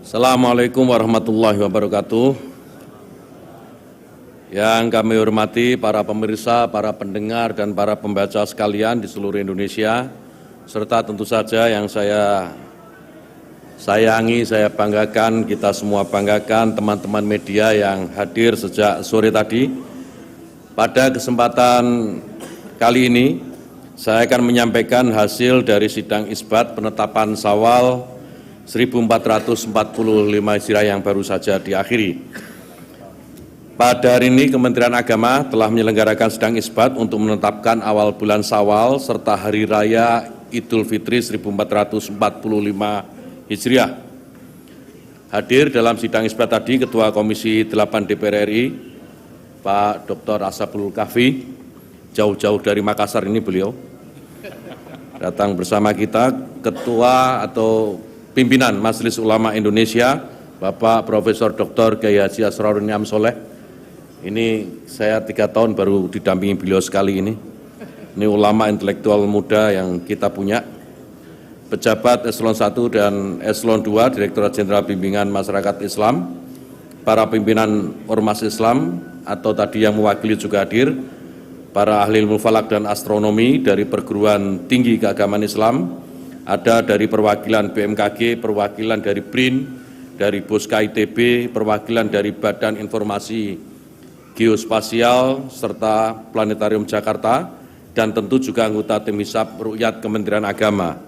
Assalamualaikum warahmatullahi wabarakatuh. Yang kami hormati para pemirsa, para pendengar, dan para pembaca sekalian di seluruh Indonesia, serta tentu saja yang saya sayangi, saya banggakan, kita semua banggakan, teman-teman media yang hadir sejak sore tadi. Pada kesempatan kali ini, saya akan menyampaikan hasil dari sidang isbat penetapan Syawal 1445 Hijriah yang baru saja diakhiri. Pada hari ini Kementerian Agama telah menyelenggarakan sidang isbat untuk menetapkan awal bulan Syawal serta Hari Raya Idul Fitri 1445 Hijriah. Hadir dalam sidang isbat tadi Ketua Komisi 8 DPR RI, Pak Dr. Ashabul Kahfi, jauh-jauh dari Makassar ini beliau, datang bersama kita, Ketua atau Pimpinan Majelis Ulama Indonesia, Bapak Profesor Dr. Kiai Haji Asrorun Niam Soleh. Ini saya 3 tahun baru didampingi beliau sekali ini. Ini ulama intelektual muda yang kita punya. Pejabat Eselon 1 dan Eselon 2, Direktorat Jenderal Bimbingan Masyarakat Islam, para pimpinan Ormas Islam atau tadi yang mewakili juga hadir, para ahli ilmu falak dan astronomi dari perguruan tinggi keagamaan Islam, ada dari perwakilan BMKG, perwakilan dari BRIN, dari Puska ITB, perwakilan dari Badan Informasi Geospasial, serta Planetarium Jakarta, dan tentu juga anggota tim hisab Ruqyat Kementerian Agama.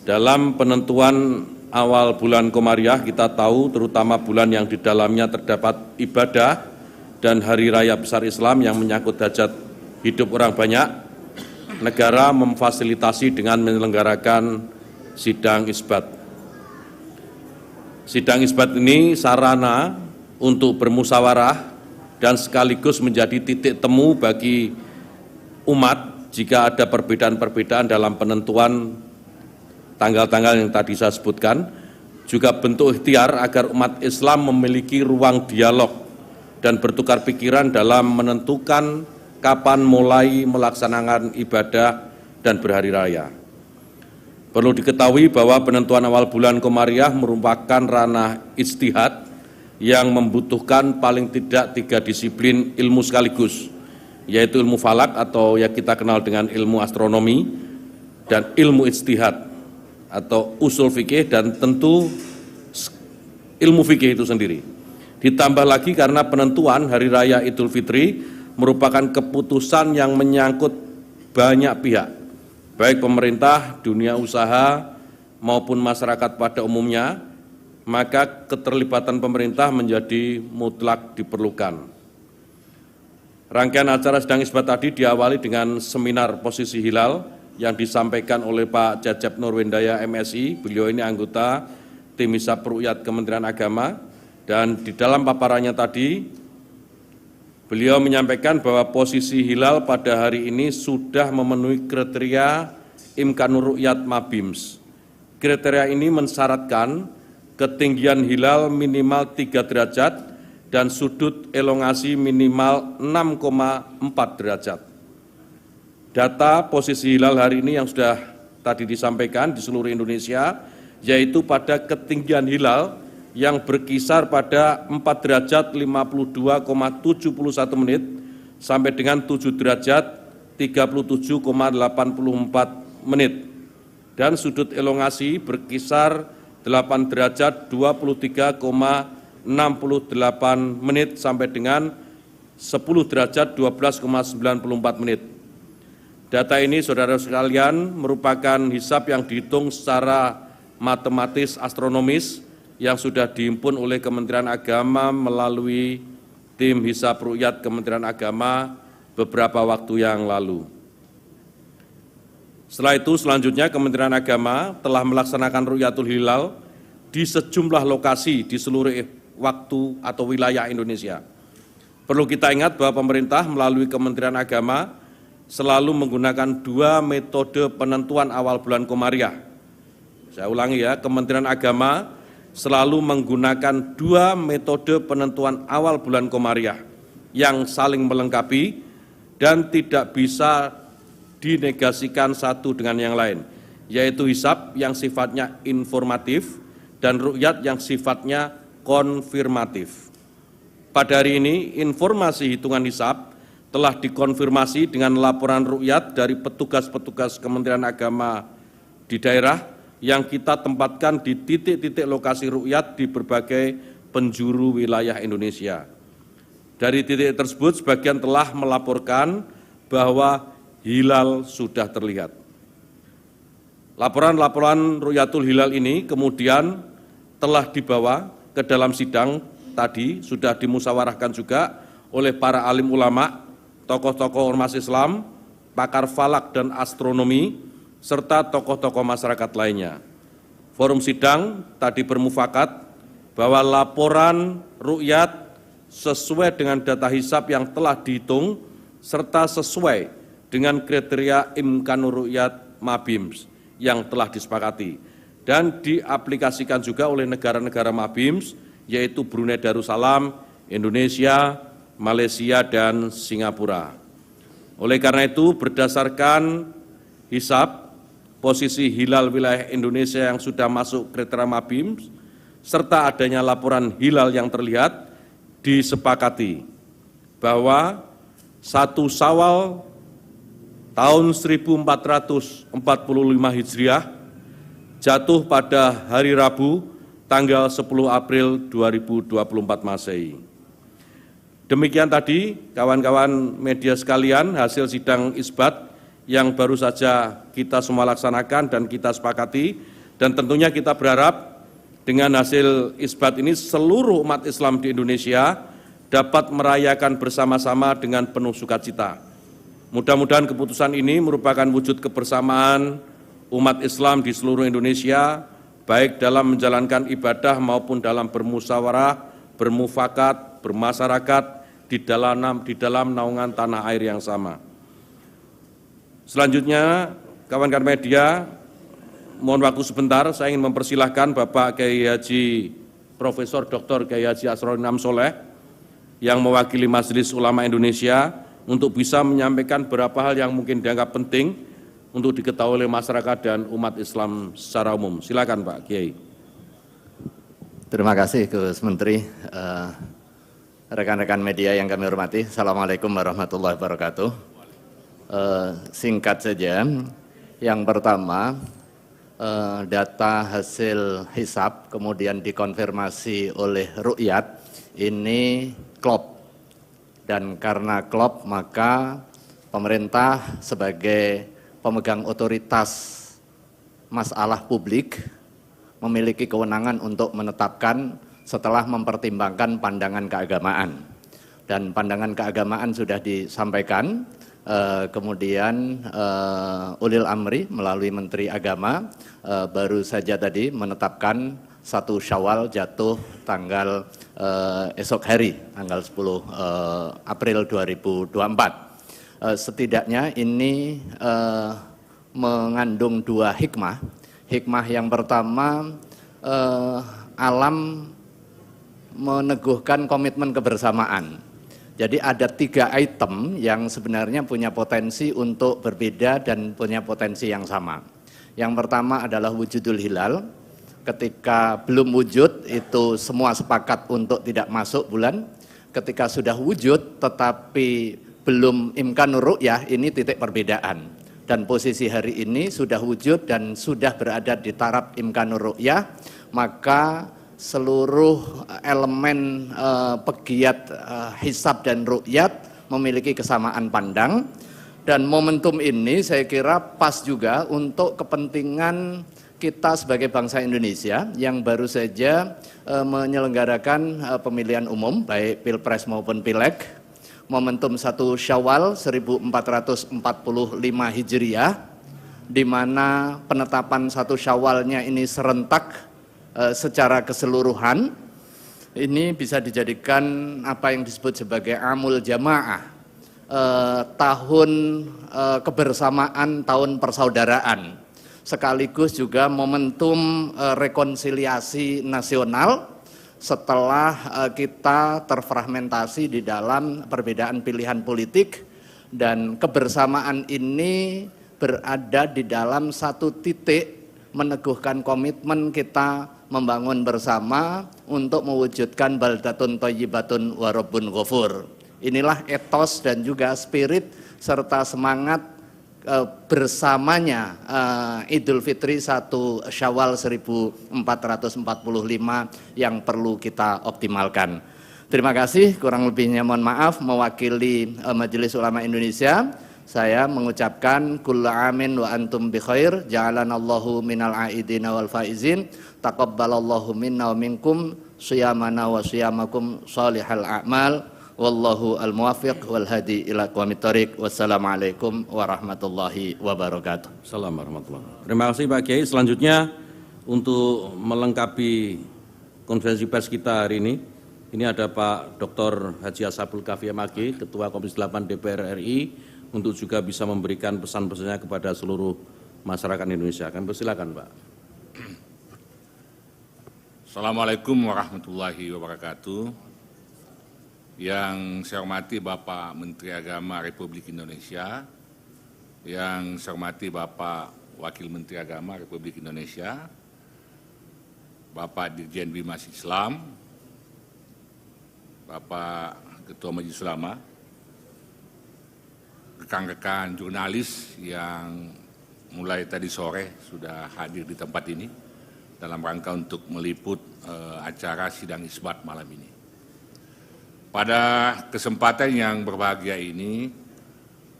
Dalam penentuan awal bulan Komariah, kita tahu terutama bulan yang di dalamnya terdapat ibadah dan hari raya besar Islam yang menyangkut hajat hidup orang banyak, negara memfasilitasi dengan menyelenggarakan sidang isbat. Sidang isbat ini sarana untuk bermusyawarah dan sekaligus menjadi titik temu bagi umat jika ada perbedaan-perbedaan dalam penentuan tanggal-tanggal yang tadi saya sebutkan, juga bentuk ikhtiar agar umat Islam memiliki ruang dialog dan bertukar pikiran dalam menentukan kapan mulai melaksanakan ibadah dan berhari raya. Perlu diketahui bahwa penentuan awal bulan Komariah merupakan ranah ijtihad yang membutuhkan paling tidak 3 disiplin ilmu sekaligus, yaitu ilmu falak atau yang kita kenal dengan ilmu astronomi, dan ilmu ijtihad atau usul fikih, dan tentu ilmu fikih itu sendiri. Ditambah lagi karena penentuan Hari Raya Idul Fitri merupakan keputusan yang menyangkut banyak pihak, baik pemerintah, dunia usaha, maupun masyarakat pada umumnya, maka keterlibatan pemerintah menjadi mutlak diperlukan. Rangkaian acara sidang isbat tadi diawali dengan seminar posisi hilal yang disampaikan oleh Pak Cecep Nurwendaya MSI, beliau ini anggota tim hisab Ruqyat Kementerian Agama, dan di dalam paparannya tadi beliau menyampaikan bahwa posisi hilal pada hari ini sudah memenuhi kriteria Imkanur Ruqyat Mabims. Kriteria ini mensyaratkan ketinggian hilal minimal 3 derajat dan sudut elongasi minimal 6,4 derajat. Data posisi hilal hari ini yang sudah tadi disampaikan di seluruh Indonesia, yaitu pada ketinggian hilal yang berkisar pada 4 derajat 52,71 menit sampai dengan 7 derajat 37,84 menit, dan sudut elongasi berkisar 8 derajat 23,68 menit sampai dengan 10 derajat 12,94 menit. Data ini, saudara sekalian, merupakan hisab yang dihitung secara matematis astronomis yang sudah dihimpun oleh Kementerian Agama melalui tim hisab Ruqyat Kementerian Agama beberapa waktu yang lalu. Setelah itu, selanjutnya Kementerian Agama telah melaksanakan Ruqyatul Hilal di sejumlah lokasi di seluruh waktu atau wilayah Indonesia. Perlu kita ingat bahwa pemerintah melalui Kementerian Agama selalu menggunakan 2 metode penentuan awal bulan Komariah. Saya ulangi ya, Kementerian Agama selalu menggunakan 2 metode penentuan awal bulan Komariah yang saling melengkapi dan tidak bisa dinegasikan satu dengan yang lain, yaitu hisab yang sifatnya informatif dan rukyat yang sifatnya konfirmatif. Pada hari ini, informasi hitungan hisab telah dikonfirmasi dengan laporan rukyat dari petugas-petugas Kementerian Agama di daerah yang kita tempatkan di titik-titik lokasi rukyat di berbagai penjuru wilayah Indonesia. Dari titik tersebut, sebagian telah melaporkan bahwa hilal sudah terlihat. Laporan-laporan Ru'yatul Hilal ini kemudian telah dibawa ke dalam sidang tadi, sudah dimusyawarahkan juga oleh para alim ulama, tokoh-tokoh ormas Islam, pakar falak dan astronomi, serta tokoh-tokoh masyarakat lainnya. Forum sidang tadi bermufakat bahwa laporan ru'yat sesuai dengan data hisab yang telah dihitung serta sesuai dengan kriteria Imkanur Ru'yat Mabims yang telah disepakati dan diaplikasikan juga oleh negara-negara Mabims yaitu Brunei Darussalam, Indonesia, Malaysia, dan Singapura. Oleh karena itu, berdasarkan hisab, posisi hilal wilayah Indonesia yang sudah masuk kriteria Mabims, serta adanya laporan hilal yang terlihat, disepakati bahwa 1 Syawal tahun 1445 Hijriah jatuh pada hari Rabu tanggal 10 April 2024 Masehi. Demikian tadi kawan-kawan media sekalian hasil sidang isbat yang baru saja kita semua laksanakan dan kita sepakati, dan tentunya kita berharap dengan hasil isbat ini seluruh umat Islam di Indonesia dapat merayakan bersama-sama dengan penuh sukacita. Mudah-mudahan keputusan ini merupakan wujud kebersamaan umat Islam di seluruh Indonesia, baik dalam menjalankan ibadah maupun dalam bermusyawarah, bermufakat, bermasyarakat di dalam naungan tanah air yang sama. Selanjutnya, kawan-kawan media, mohon waktu sebentar, saya ingin mempersilahkan Bapak Kiai Haji Profesor Dr. Kiai Haji Asrorun Soleh yang mewakili Majelis Ulama Indonesia untuk bisa menyampaikan beberapa hal yang mungkin dianggap penting untuk diketahui oleh masyarakat dan umat Islam secara umum. Silakan Pak Kiai. Terima kasih Gus Menteri, rekan-rekan media yang kami hormati. Assalamualaikum warahmatullahi wabarakatuh. Singkat saja, yang pertama, data hasil hisab kemudian dikonfirmasi oleh ru'yat ini klop, dan karena klop maka pemerintah sebagai pemegang otoritas masalah publik memiliki kewenangan untuk menetapkan setelah mempertimbangkan pandangan keagamaan, dan pandangan keagamaan sudah disampaikan. Kemudian Ulil Amri melalui Menteri Agama baru saja tadi menetapkan 1 Syawal jatuh tanggal esok hari, tanggal 10 April 2024. Setidaknya ini mengandung 2 hikmah. Hikmah yang pertama, alam meneguhkan komitmen kebersamaan. Jadi ada 3 item yang sebenarnya punya potensi untuk berbeda dan punya potensi yang sama. Yang pertama adalah wujudul hilal. Ketika belum wujud itu semua sepakat untuk tidak masuk bulan. Ketika sudah wujud tetapi belum imkanur ru'yah, ini titik perbedaan. Dan posisi hari ini sudah wujud dan sudah berada di taraf imkanur ru'yah, maka seluruh elemen pegiat hisab dan ru'yat memiliki kesamaan pandang, dan momentum ini saya kira pas juga untuk kepentingan kita sebagai bangsa Indonesia yang baru saja menyelenggarakan pemilihan umum baik Pilpres maupun Pileg. Momentum 1 Syawal 1445 Hijriah, di mana penetapan 1 Syawalnya ini serentak secara keseluruhan, ini bisa dijadikan apa yang disebut sebagai amul jamaah, tahun kebersamaan, tahun persaudaraan, sekaligus juga momentum rekonsiliasi nasional setelah kita terfragmentasi di dalam perbedaan pilihan politik, dan kebersamaan ini berada di dalam satu titik meneguhkan komitmen kita membangun bersama untuk mewujudkan baldatun thayyibatun wa rabbun ghafur. Inilah etos dan juga spirit serta semangat bersamanya Idul Fitri 1 Syawal 1445 yang perlu kita optimalkan. Terima kasih, kurang lebihnya mohon maaf. Mewakili Majelis Ulama Indonesia, saya mengucapkan kullu amin wa antum bi khair, ja'alanallahu minal aidina wal faizin, taqabbalallahu minna wa minkum siyamana wa siyamakum salihal a'mal. Wallahu al-muwaffiq wal hadi ila aqwamit thoriq. Wassalamualaikum warahmatullahi wabarakatuh. Assalamualaikum warahmatullahi wabarakatuh. Terima kasih Pak Kiai. Selanjutnya untuk melengkapi konferensi pers kita hari ini ada Pak Dr. Haji Ashabul Kafi MAG, Ketua Komisi 8 DPR RI, untuk juga bisa memberikan pesan-pesannya kepada seluruh masyarakat Indonesia. Kami persilakan Pak. Assalamualaikum warahmatullahi wabarakatuh. Yang saya hormati Bapak Menteri Agama Republik Indonesia, yang saya hormati Bapak Wakil Menteri Agama Republik Indonesia, Bapak Dirjen Bimas Islam, Bapak Ketua Majelis Ulama, rekan-rekan jurnalis yang mulai tadi sore sudah hadir di tempat ini dalam rangka untuk meliput acara sidang isbat malam ini. Pada kesempatan yang berbahagia ini,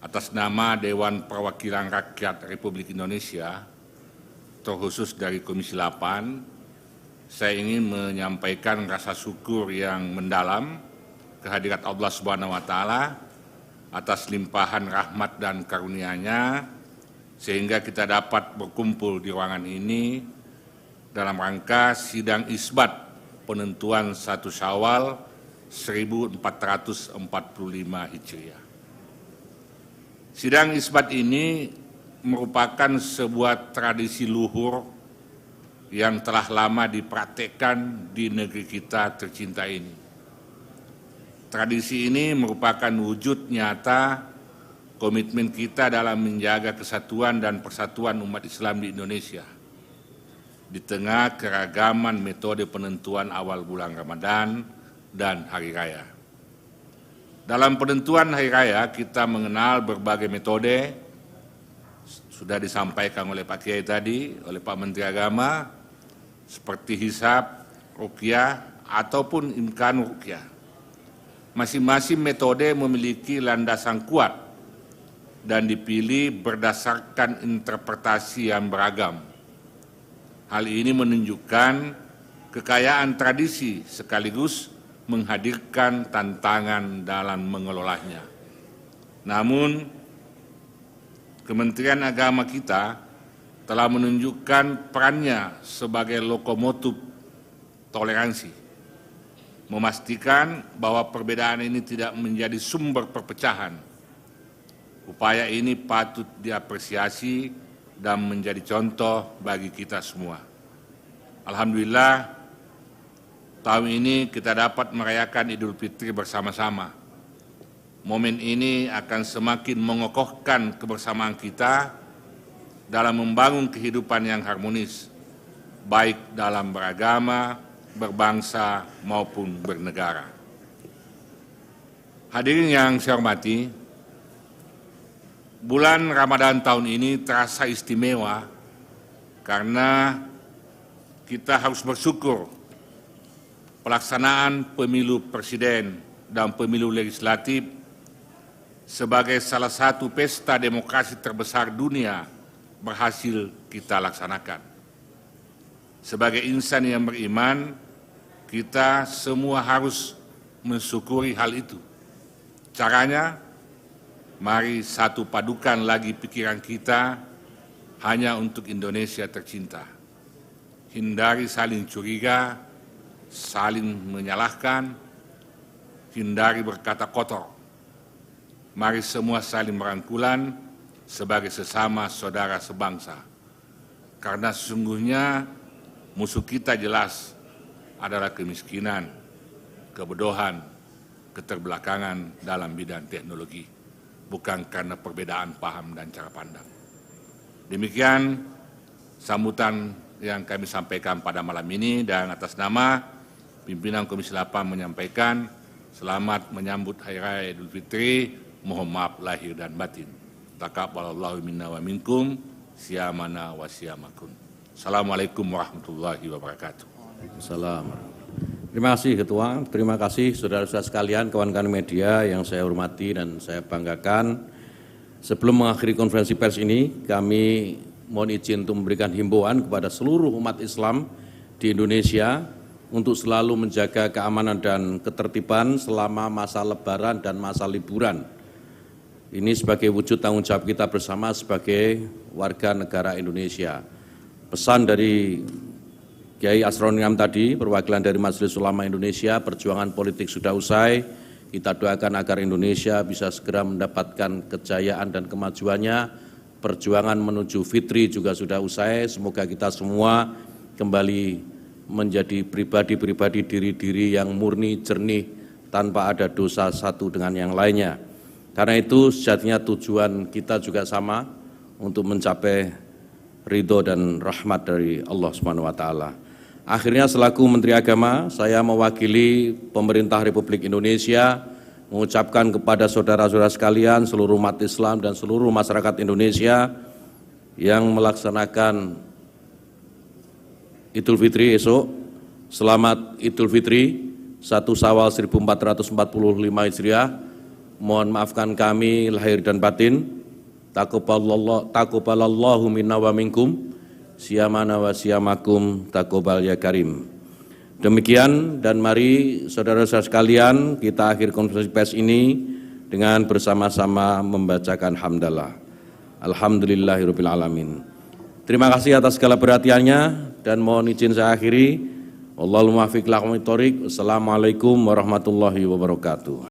atas nama Dewan Perwakilan Rakyat Republik Indonesia, terkhusus dari Komisi 8, saya ingin menyampaikan rasa syukur yang mendalam kehadirat Allah Subhanahu wa Ta'ala atas limpahan rahmat dan karunia-Nya, sehingga kita dapat berkumpul di ruangan ini dalam rangka sidang isbat penentuan 1 Syawal 1445 Hijriah. Sidang isbat ini merupakan sebuah tradisi luhur yang telah lama dipraktekkan di negeri kita tercinta ini. Tradisi ini merupakan wujud nyata komitmen kita dalam menjaga kesatuan dan persatuan umat Islam di Indonesia di tengah keragaman metode penentuan awal bulan Ramadan dan hari raya. Dalam penentuan hari raya kita mengenal berbagai metode, sudah disampaikan oleh Pak Kiai tadi, oleh Pak Menteri Agama, seperti hisab, ruqyah, ataupun imkan ruqyah. Masing-masing metode memiliki landasan kuat dan dipilih berdasarkan interpretasi yang beragam. Hal ini menunjukkan kekayaan tradisi sekaligus menghadirkan tantangan dalam mengelolanya. Namun, Kementerian Agama kita telah menunjukkan perannya sebagai lokomotif toleransi, memastikan bahwa perbedaan ini tidak menjadi sumber perpecahan. Upaya ini patut diapresiasi dan menjadi contoh bagi kita semua. Alhamdulillah, tahun ini kita dapat merayakan Idul Fitri bersama-sama. Momen ini akan semakin mengokohkan kebersamaan kita dalam membangun kehidupan yang harmonis, baik dalam beragama, berbangsa, maupun bernegara. Hadirin yang saya hormati, bulan Ramadan tahun ini terasa istimewa karena kita harus bersyukur pelaksanaan pemilu presiden dan pemilu legislatif sebagai salah satu pesta demokrasi terbesar dunia berhasil kita laksanakan. Sebagai insan yang beriman, kita semua harus mensyukuri hal itu. Caranya, mari satu padukan lagi pikiran kita hanya untuk Indonesia tercinta. Hindari saling curiga, saling menyalahkan, hindari berkata kotor. Mari semua saling merangkulan sebagai sesama saudara sebangsa. Karena sesungguhnya musuh kita jelas adalah kemiskinan, kebodohan, keterbelakangan dalam bidang teknologi, bukan karena perbedaan paham dan cara pandang. Demikian sambutan yang kami sampaikan pada malam ini, dan atas nama pimpinan Komisi 8 menyampaikan selamat menyambut Hari Raya Idul Fitri, mohon maaf lahir dan batin. Taqabbalallahu minna wa minkum, siyamana wa siyamakum. Assalamualaikum warahmatullahi wabarakatuh. Assalamualaikum. Terima kasih Ketua, terima kasih saudara-saudara sekalian, kawan-kawan media yang saya hormati dan saya banggakan. Sebelum mengakhiri konferensi pers ini, kami mohon izin untuk memberikan himbauan kepada seluruh umat Islam di Indonesia untuk selalu menjaga keamanan dan ketertiban selama masa Lebaran dan masa liburan. Ini sebagai wujud tanggung jawab kita bersama sebagai warga negara Indonesia. Pesan dari Kiai Asrorun Niam tadi, perwakilan dari Majelis Ulama Indonesia, perjuangan politik sudah usai. Kita doakan agar Indonesia bisa segera mendapatkan kejayaan dan kemajuannya. Perjuangan menuju Fitri juga sudah usai. Semoga kita semua kembali menjadi pribadi-pribadi diri-diri yang murni, jernih, tanpa ada dosa satu dengan yang lainnya. Karena itu sejatinya tujuan kita juga sama untuk mencapai ridho dan rahmat dari Allah SWT. Akhirnya selaku Menteri Agama, saya mewakili pemerintah Republik Indonesia mengucapkan kepada saudara-saudara sekalian, seluruh umat Islam dan seluruh masyarakat Indonesia yang melaksanakan Idul Fitri esok, selamat Idul Fitri 1 Syawal 1445 Hijriah. Mohon maafkan kami lahir dan batin. Taqabbalallahu minna wa minkum, siyamana wa siyamakum, taqabbal ya karim. Demikian, dan mari saudara-saudara sekalian kita akhir konferensi pers ini dengan bersama-sama membacakan hamdalah. Alhamdulillahirabbil alamin. Terima kasih atas segala perhatiannya dan mohon izin saya akhiri. Wallahul muwaffiq ila aqwamit thoriq. Wassalamualaikum warahmatullahi wabarakatuh.